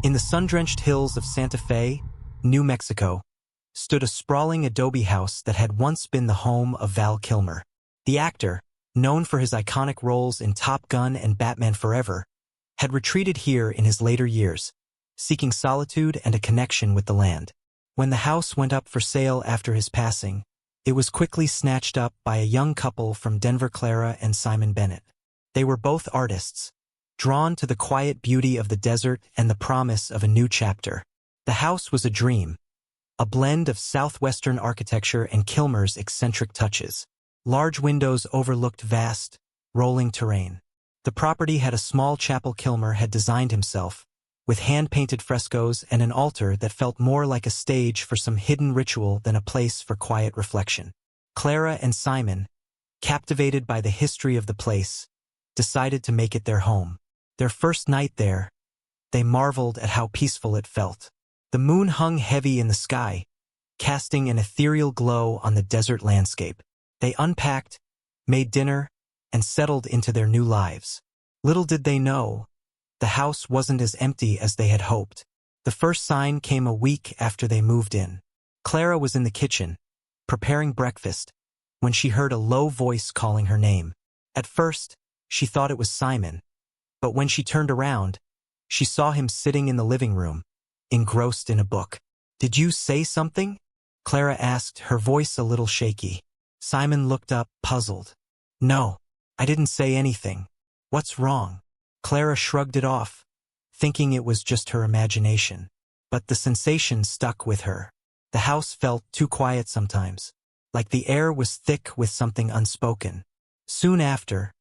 In the sun-drenched hills of Santa Fe, New Mexico, stood a sprawling adobe house that had once been the home of Val Kilmer. The actor, known for his iconic roles in Top Gun and Batman Forever, had retreated here in his later years, seeking solitude and a connection with the land. When the house went up for sale after his passing, it was quickly snatched up by a young couple from Denver, Clara and Simon Bennett. They were both artists, drawn to the quiet beauty of the desert and the promise of a new chapter. The house was a dream, a blend of southwestern architecture and Kilmer's eccentric touches. Large windows overlooked vast, rolling terrain. The property had a small chapel Kilmer had designed himself, with hand-painted frescoes and an altar that felt more like a stage for some hidden ritual than a place for quiet reflection. Clara and Simon, captivated by the history of the place, decided to make it their home. Their first night there, they marveled at how peaceful it felt. The moon hung heavy in the sky, casting an ethereal glow on the desert landscape. They unpacked, made dinner, and settled into their new lives. Little did they know, the house wasn't as empty as they had hoped. The first sign came a week after they moved in. Clara was in the kitchen, preparing breakfast, when she heard a low voice calling her name. At first, she thought it was Simon, but when she turned around, she saw him sitting in the living room, engrossed in a book. "Did you say something?" Clara asked, her voice a little shaky. Simon looked up, puzzled. "No, I didn't say anything. What's wrong?" Clara shrugged it off, thinking it was just her imagination. But the sensation stuck with her. The house felt too quiet sometimes, like the air was thick with something unspoken. Soon after,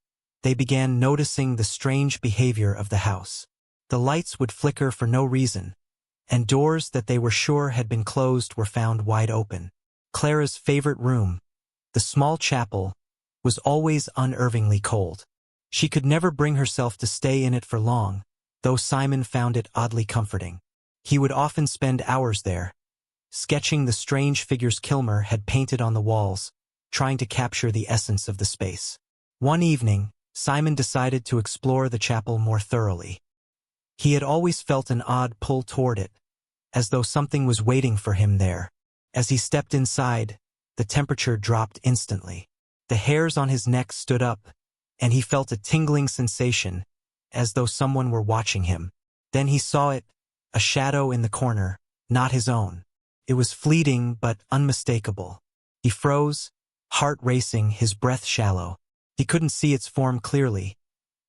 they began noticing the strange behavior of the house. The lights would flicker for no reason, and doors that they were sure had been closed were found wide open. Clara's favorite room, the small chapel, was always unnervingly cold. She could never bring herself to stay in it for long, though Simon found it oddly comforting. He would often spend hours there, sketching the strange figures Kilmer had painted on the walls, trying to capture the essence of the space. One evening, Simon decided to explore the chapel more thoroughly. He had always felt an odd pull toward it, as though something was waiting for him there. As he stepped inside, the temperature dropped instantly. The hairs on his neck stood up, and he felt a tingling sensation, as though someone were watching him. Then he saw it, a shadow in the corner, not his own. It was fleeting but unmistakable. He froze, heart racing, his breath shallow. He couldn't see its form clearly,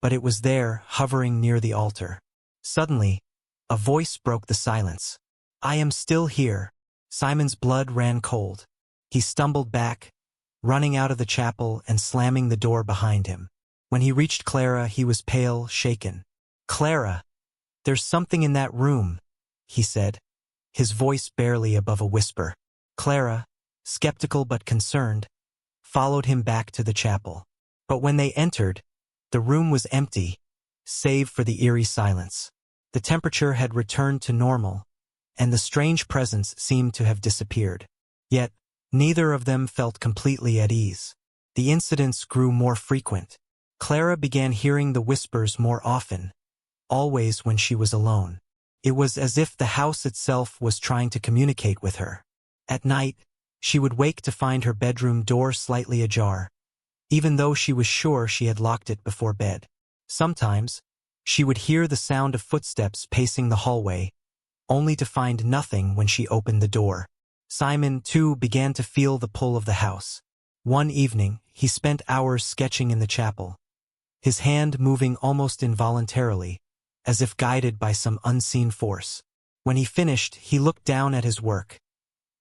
but it was there, hovering near the altar. Suddenly, a voice broke the silence. "I am still here." Simon's blood ran cold. He stumbled back, running out of the chapel and slamming the door behind him. When he reached Clara, he was pale, shaken. "Clara, there's something in that room," he said, his voice barely above a whisper. Clara, skeptical but concerned, followed him back to the chapel. But when they entered, the room was empty, save for the eerie silence. The temperature had returned to normal, and the strange presence seemed to have disappeared. Yet, neither of them felt completely at ease. The incidents grew more frequent. Clara began hearing the whispers more often, always when she was alone. It was as if the house itself was trying to communicate with her. At night, she would wake to find her bedroom door slightly ajar, even though she was sure she had locked it before bed. Sometimes, she would hear the sound of footsteps pacing the hallway, only to find nothing when she opened the door. Simon, too, began to feel the pull of the house. One evening, he spent hours sketching in the chapel, his hand moving almost involuntarily, as if guided by some unseen force. When he finished, he looked down at his work.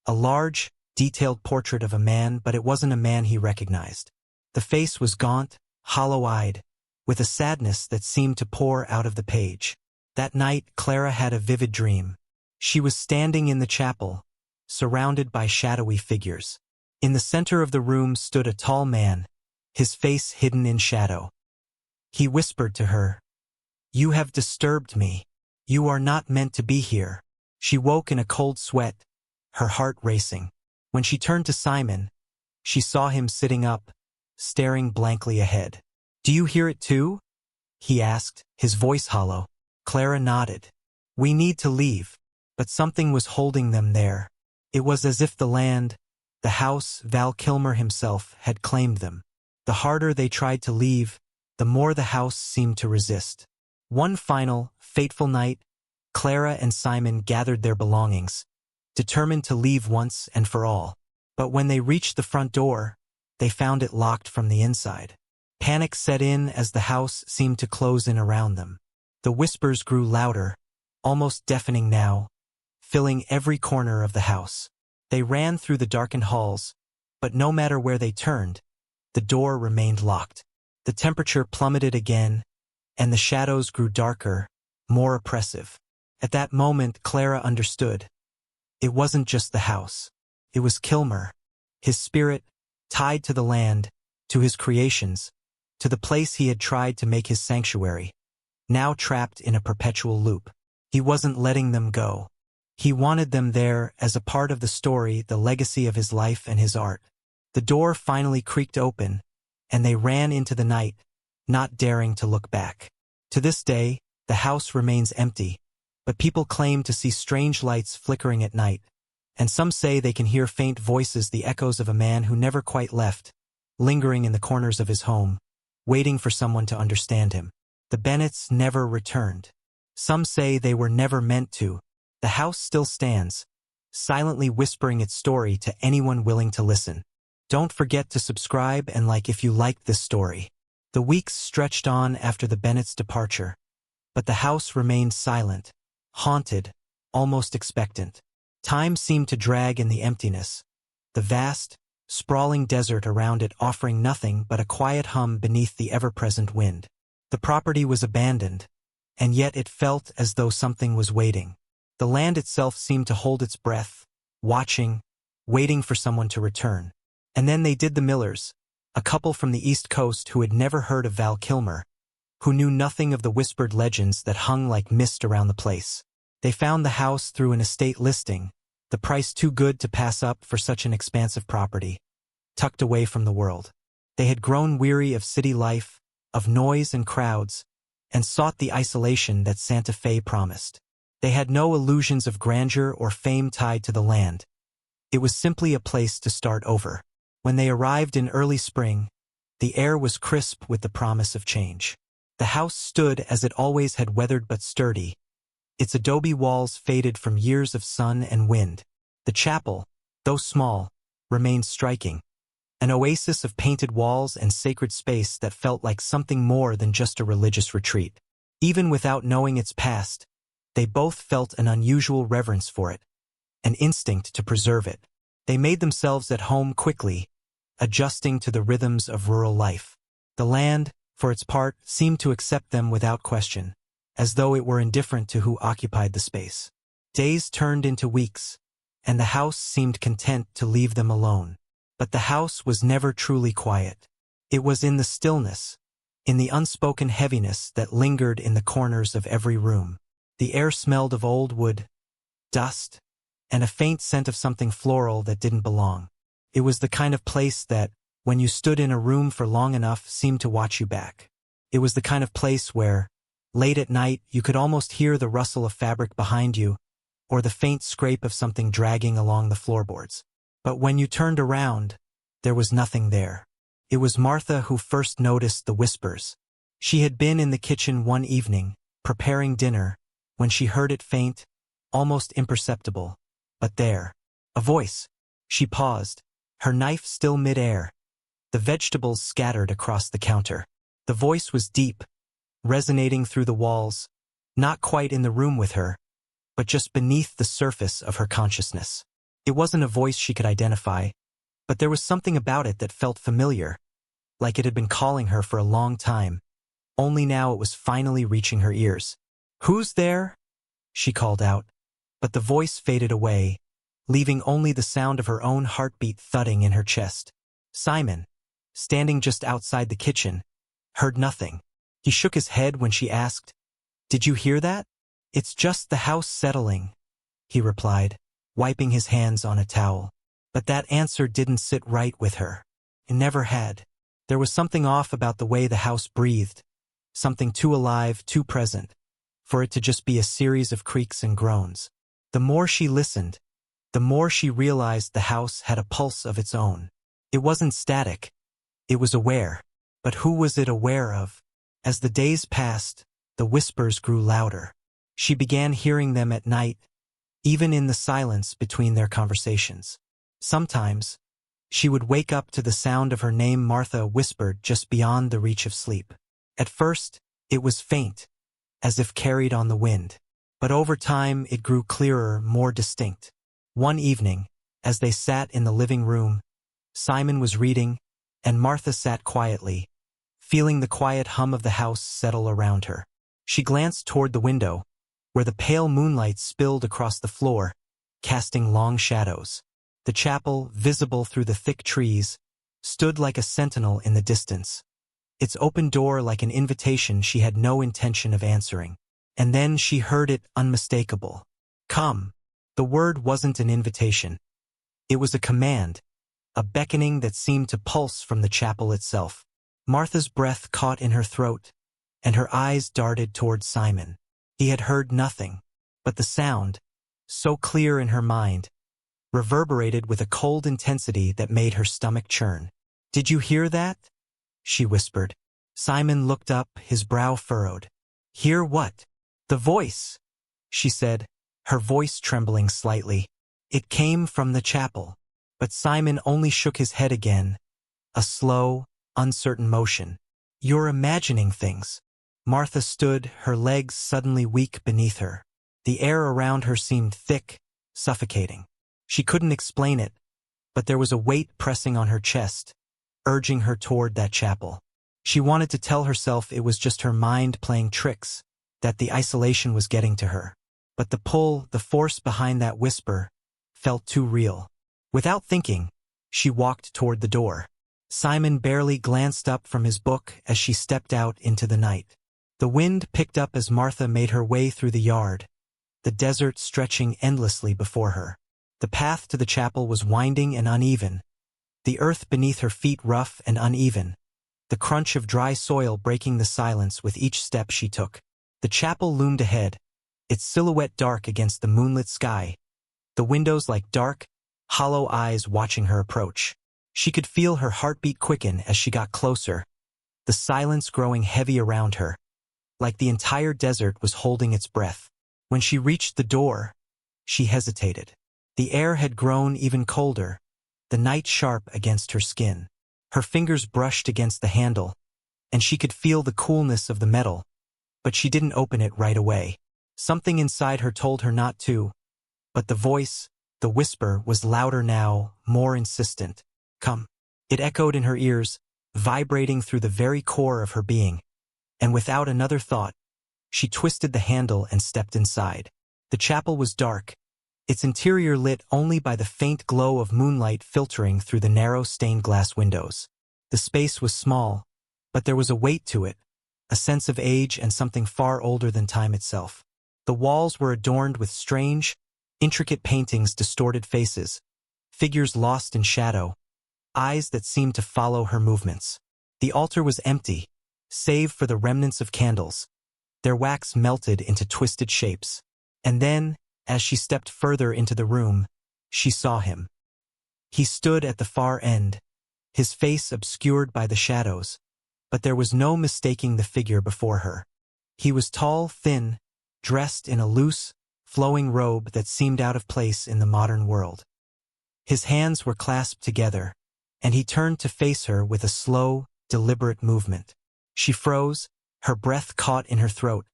A large, detailed portrait of a man, but it wasn't a man he recognized. The face was gaunt, hollow-eyed, with a sadness that seemed to pour out of the page. That night, Clara had a vivid dream. She was standing in the chapel, surrounded by shadowy figures. In the center of the room stood a tall man, his face hidden in shadow. He whispered to her, "You have disturbed me. You are not meant to be here." She woke in a cold sweat, her heart racing. When she turned to Simon, she saw him sitting up, staring blankly ahead. "Do you hear it too?" he asked, his voice hollow. Clara nodded. "We need to leave." But something was holding them there. It was as if the land, the house, Val Kilmer himself, had claimed them. The harder they tried to leave, the more the house seemed to resist. One final, fateful night, Clara and Simon gathered their belongings, determined to leave once and for all. But when they reached the front door, they found it locked from the inside. Panic set in as the house seemed to close in around them. The whispers grew louder, almost deafening now, filling every corner of the house. They ran through the darkened halls, but no matter where they turned, the door remained locked. The temperature plummeted again, and the shadows grew darker, more oppressive. At that moment, Clara understood. It wasn't just the house. It was Kilmer, his spirit, tied to the land, to his creations, to the place he had tried to make his sanctuary, now trapped in a perpetual loop. He wasn't letting them go. He wanted them there as a part of the story, the legacy of his life and his art. The door finally creaked open, and they ran into the night, not daring to look back. To this day, the house remains empty, but people claim to see strange lights flickering at night, and some say they can hear faint voices, the echoes of a man who never quite left, lingering in the corners of his home, waiting for someone to understand him. The Bennetts never returned. Some say they were never meant to. The house still stands, silently whispering its story to anyone willing to listen. Don't forget to subscribe and like if you liked this story. The weeks stretched on after the Bennetts' departure, but the house remained silent, haunted, almost expectant. Time seemed to drag in the emptiness, the vast, sprawling desert around it offering nothing but a quiet hum beneath the ever-present wind. The property was abandoned, and yet it felt as though something was waiting. The land itself seemed to hold its breath, watching, waiting for someone to return. And then they did. The Millers, a couple from the East Coast who had never heard of Val Kilmer, who knew nothing of the whispered legends that hung like mist around the place. They found the house through an estate listing, the price too good to pass up for such an expansive property, tucked away from the world. They had grown weary of city life, of noise and crowds, and sought the isolation that Santa Fe promised. They had no illusions of grandeur or fame tied to the land. It was simply a place to start over. When they arrived in early spring, the air was crisp with the promise of change. The house stood as it always had, weathered but sturdy. Its adobe walls faded from years of sun and wind. The chapel, though small, remained striking. An oasis of painted walls and sacred space that felt like something more than just a religious retreat. Even without knowing its past, they both felt an unusual reverence for it, an instinct to preserve it. They made themselves at home quickly, adjusting to the rhythms of rural life. The land, for its part, seemed to accept them without question, as though it were indifferent to who occupied the space. Days turned into weeks, and the house seemed content to leave them alone. But the house was never truly quiet. It was in the stillness, in the unspoken heaviness that lingered in the corners of every room. The air smelled of old wood, dust, and a faint scent of something floral that didn't belong. It was the kind of place that, when you stood in a room for long enough, seemed to watch you back. It was the kind of place where, late at night, you could almost hear the rustle of fabric behind you, or the faint scrape of something dragging along the floorboards. But when you turned around, there was nothing there. It was Martha who first noticed the whispers. She had been in the kitchen one evening, preparing dinner, when she heard it, faint, almost imperceptible. But there, a voice. She paused, her knife still mid-air. The vegetables scattered across the counter. The voice was deep, resonating through the walls, not quite in the room with her, but just beneath the surface of her consciousness. It wasn't a voice she could identify, but there was something about it that felt familiar, like it had been calling her for a long time, only now it was finally reaching her ears. "Who's there?" she called out, but the voice faded away, leaving only the sound of her own heartbeat thudding in her chest. Simon, standing just outside the kitchen, heard nothing. He shook his head when she asked, "Did you hear that?" "It's just the house settling," he replied, wiping his hands on a towel. But that answer didn't sit right with her. It never had. There was something off about the way the house breathed, something too alive, too present. for it to just be a series of creaks and groans. The more she listened, the more she realized the house had a pulse of its own. It wasn't static, it was aware. But who was it aware of? As the days passed, the whispers grew louder. She began hearing them at night, even in the silence between their conversations. Sometimes, she would wake up to the sound of her name Martha whispered just beyond the reach of sleep. At first, it was faint, as if carried on the wind. But over time, it grew clearer, more distinct. One evening, as they sat in the living room, Simon was reading, and Martha sat quietly, feeling the quiet hum of the house settle around her. She glanced toward the window, where the pale moonlight spilled across the floor, casting long shadows. The chapel, visible through the thick trees, stood like a sentinel in the distance, its open door like an invitation she had no intention of answering. And then she heard it, unmistakable. Come. The word wasn't an invitation. It was a command, a beckoning that seemed to pulse from the chapel itself. Martha's breath caught in her throat, and her eyes darted toward Simon. He had heard nothing, but the sound, so clear in her mind, reverberated with a cold intensity that made her stomach churn. "Did you hear that?" she whispered. Simon looked up, his brow furrowed. "Hear what?" "The voice," she said, her voice trembling slightly. It came from the chapel. But Simon only shook his head again, a slow, uncertain motion. "You're imagining things." Martha stood, her legs suddenly weak beneath her. The air around her seemed thick, suffocating. She couldn't explain it, but there was a weight pressing on her chest, urging her toward that chapel. She wanted to tell herself it was just her mind playing tricks, that the isolation was getting to her. But the pull, the force behind that whisper, felt too real. Without thinking, she walked toward the door. Simon barely glanced up from his book as she stepped out into the night. The wind picked up as Martha made her way through the yard, the desert stretching endlessly before her. The path to the chapel was winding and uneven, the earth beneath her feet rough and uneven, the crunch of dry soil breaking the silence with each step she took. The chapel loomed ahead, its silhouette dark against the moonlit sky, the windows like dark, hollow eyes watching her approach. She could feel her heartbeat quicken as she got closer, the silence growing heavy around her, like the entire desert was holding its breath. When she reached the door, she hesitated. The air had grown even colder, the night sharp against her skin. Her fingers brushed against the handle, and she could feel the coolness of the metal, but she didn't open it right away. Something inside her told her not to, but the voice, the whisper, was louder now, more insistent. "Come." It echoed in her ears, vibrating through the very core of her being. And without another thought, she twisted the handle and stepped inside. The chapel was dark, its interior lit only by the faint glow of moonlight filtering through the narrow stained glass windows. The space was small, but there was a weight to it, a sense of age and something far older than time itself. The walls were adorned with strange, intricate paintings, distorted faces, figures lost in shadow, eyes that seemed to follow her movements. The altar was empty, save for the remnants of candles, their wax melted into twisted shapes. And then, as she stepped further into the room, she saw him. He stood at the far end, his face obscured by the shadows, but there was no mistaking the figure before her. He was tall, thin, dressed in a loose, flowing robe that seemed out of place in the modern world. His hands were clasped together, and he turned to face her with a slow, deliberate movement. She froze, her breath caught in her throat,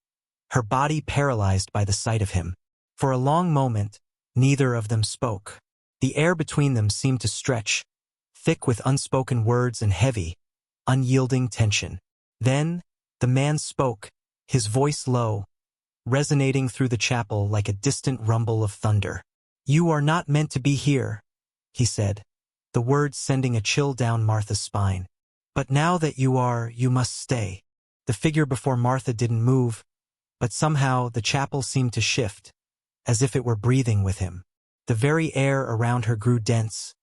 her body paralyzed by the sight of him. For a long moment, neither of them spoke. The air between them seemed to stretch, thick with unspoken words and heavy, unyielding tension. Then, the man spoke, his voice low, resonating through the chapel like a distant rumble of thunder. "You are not meant to be here," he said, the words sending a chill down Martha's spine. "But now that you are, you must stay." The figure before Martha didn't move, but somehow the chapel seemed to shift, as if it were breathing with him. The very air around her grew dense,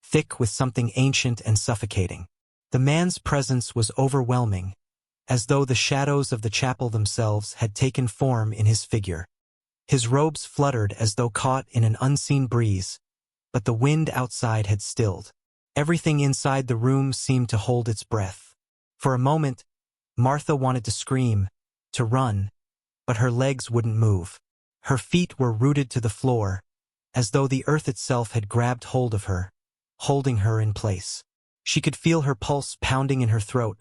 thick with something ancient and suffocating. The man's presence was overwhelming, as though the shadows of the chapel themselves had taken form in his figure. His robes fluttered as though caught in an unseen breeze, but the wind outside had stilled. Everything inside the room seemed to hold its breath. For a moment, Martha wanted to scream, to run, but her legs wouldn't move. Her feet were rooted to the floor, as though the earth itself had grabbed hold of her, holding her in place. She could feel her pulse pounding in her throat,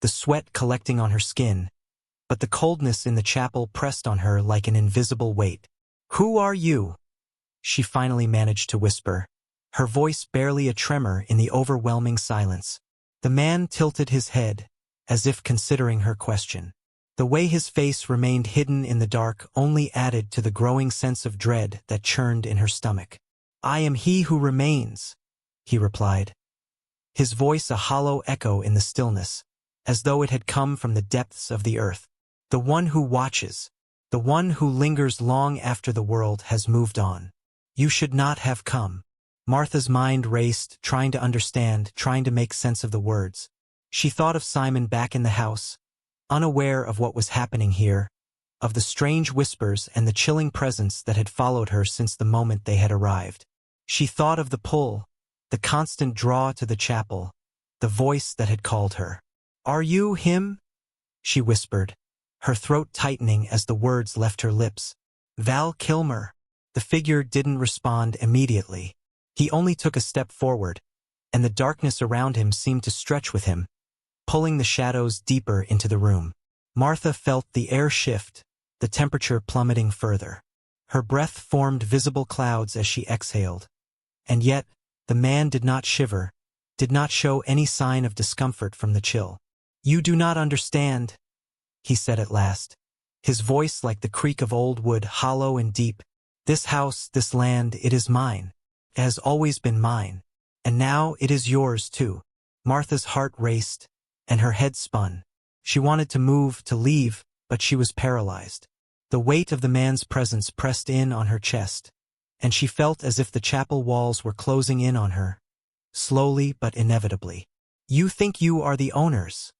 the sweat collecting on her skin, but the coldness in the chapel pressed on her like an invisible weight. "Who are you?" she finally managed to whisper, her voice barely a tremor in the overwhelming silence. The man tilted his head, as if considering her question. The way his face remained hidden in the dark only added to the growing sense of dread that churned in her stomach. "I am he who remains," he replied, his voice a hollow echo in the stillness, as though it had come from the depths of the earth. "The one who watches, the one who lingers long after the world has moved on. You should not have come." Martha's mind raced, trying to understand, trying to make sense of the words. She thought of Simon back in the house, unaware of what was happening here, of the strange whispers and the chilling presence that had followed her since the moment they had arrived. She thought of the pull, the constant draw to the chapel, the voice that had called her. "Are you him?" she whispered, her throat tightening as the words left her lips. "Val Kilmer." The figure didn't respond immediately. He only took a step forward, and the darkness around him seemed to stretch with him, pulling the shadows deeper into the room. Martha felt the air shift, the temperature plummeting further. Her breath formed visible clouds as she exhaled. And yet, the man did not shiver, did not show any sign of discomfort from the chill. "You do not understand," he said at last, his voice like the creak of old wood, hollow and deep. "This house, this land, it is mine. It has always been mine. And now it is yours too." Martha's heart raced, and her head spun. She wanted to move, to leave, but she was paralyzed. The weight of the man's presence pressed in on her chest, and she felt as if the chapel walls were closing in on her, slowly but inevitably. "You think you are the owners,"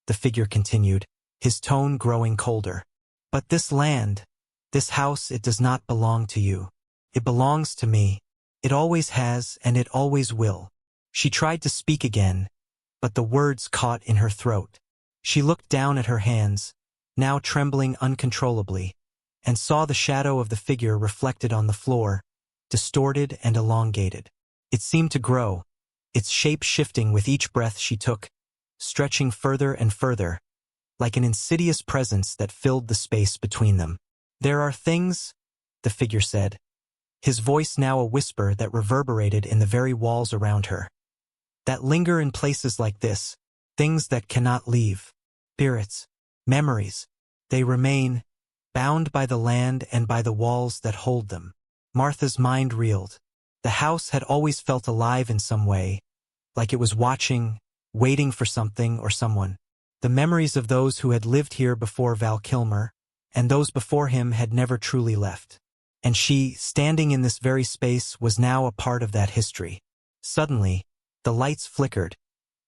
the figure continued, his tone growing colder. "But this land, this house, it does not belong to you. It belongs to me. It always has, and it always will." She tried to speak again, but the words caught in her throat. She looked down at her hands, now trembling uncontrollably, and saw the shadow of the figure reflected on the floor, distorted and elongated. It seemed to grow, its shape shifting with each breath she took, stretching further and further, like an insidious presence that filled the space between them. "There are things," the figure said, his voice now a whisper that reverberated in the very walls around her, "that linger in places like this, things that cannot leave. Spirits, memories, they remain, bound by the land and by the walls that hold them." Martha's mind reeled. The house had always felt alive in some way, like it was watching, waiting for something or someone. The memories of those who had lived here before Val Kilmer, and those before him had never truly left. And she, standing in this very space, was now a part of that history. Suddenly, the lights flickered,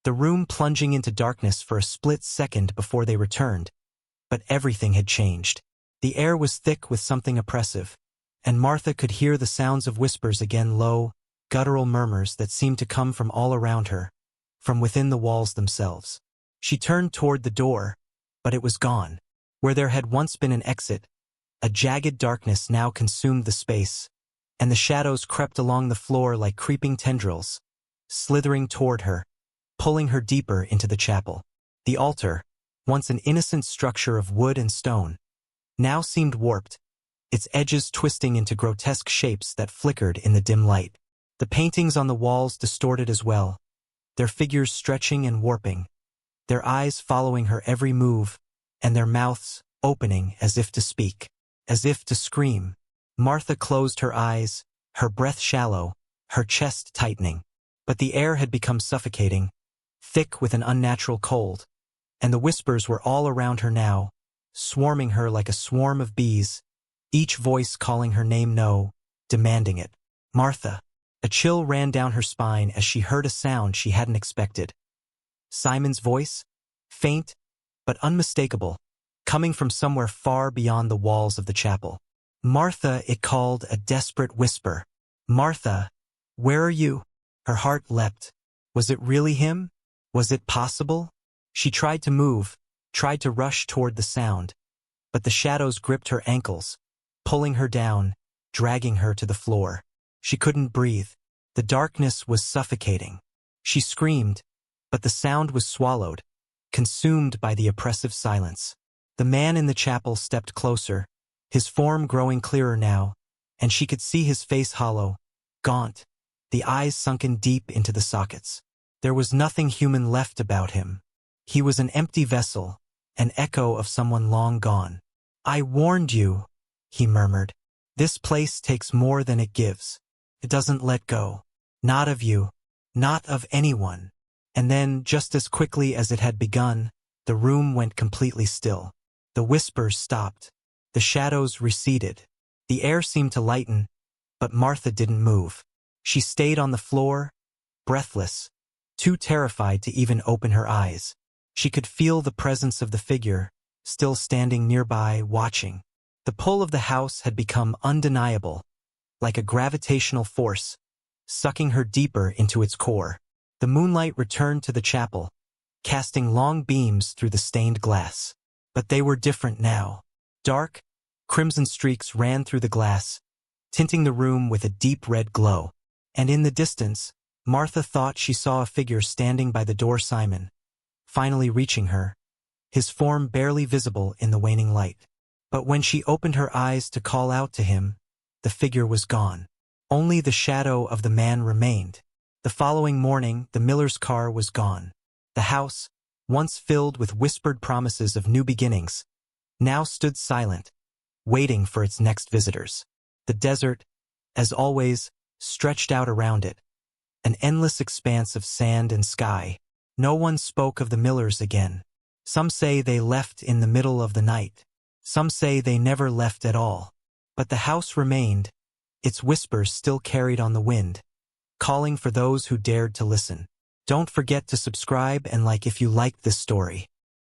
the room plunging into darkness for a split second before they returned. But everything had changed. The air was thick with something oppressive, and Martha could hear the sounds of whispers again, low, guttural murmurs that seemed to come from all around her, from within the walls themselves. She turned toward the door, but it was gone. Where there had once been an exit, a jagged darkness now consumed the space, and the shadows crept along the floor like creeping tendrils, slithering toward her, pulling her deeper into the chapel. The altar, once an innocent structure of wood and stone, now seemed warped, its edges twisting into grotesque shapes that flickered in the dim light. The paintings on the walls distorted as well, their figures stretching and warping, their eyes following her every move, and their mouths opening as if to speak, as if to scream. Martha closed her eyes, her breath shallow, her chest tightening. But the air had become suffocating, thick with an unnatural cold, and the whispers were all around her now, swarming her like a swarm of bees, each voice calling her name, no, demanding it. "Martha." A chill ran down her spine as she heard a sound she hadn't expected. Simon's voice, faint, but unmistakable, coming from somewhere far beyond the walls of the chapel. "Martha," it called, a desperate whisper. "Martha, where are you?" Her heart leapt. Was it really him? Was it possible? She tried to move, tried to rush toward the sound, but the shadows gripped her ankles, pulling her down, dragging her to the floor. She couldn't breathe. The darkness was suffocating. She screamed, but the sound was swallowed, consumed by the oppressive silence. The man in the chapel stepped closer, his form growing clearer now, and she could see his face hollow, gaunt, the eyes sunken deep into the sockets. There was nothing human left about him. He was an empty vessel, an echo of someone long gone. "I warned you," he murmured. "This place takes more than it gives. It doesn't let go. Not of you. Not of anyone." And then, just as quickly as it had begun, the room went completely still. The whispers stopped. The shadows receded. The air seemed to lighten, but Martha didn't move. She stayed on the floor, breathless, too terrified to even open her eyes. She could feel the presence of the figure, still standing nearby, watching. The pull of the house had become undeniable, like a gravitational force, sucking her deeper into its core. The moonlight returned to the chapel, casting long beams through the stained glass. But they were different now. Dark, crimson streaks ran through the glass, tinting the room with a deep red glow. And in the distance, Martha thought she saw a figure standing by the door. Simon, finally reaching her, his form barely visible in the waning light. But when she opened her eyes to call out to him, the figure was gone. Only the shadow of the man remained. The following morning, the miller's car was gone. The house, once filled with whispered promises of new beginnings, now stood silent, waiting for its next visitors. The desert, as always, stretched out around it, an endless expanse of sand and sky. No one spoke of the millers again. Some say they left in the middle of the night. Some say they never left at all. But the house remained, its whispers still carried on the wind, calling for those who dared to listen. Don't forget to subscribe and like if you liked this story.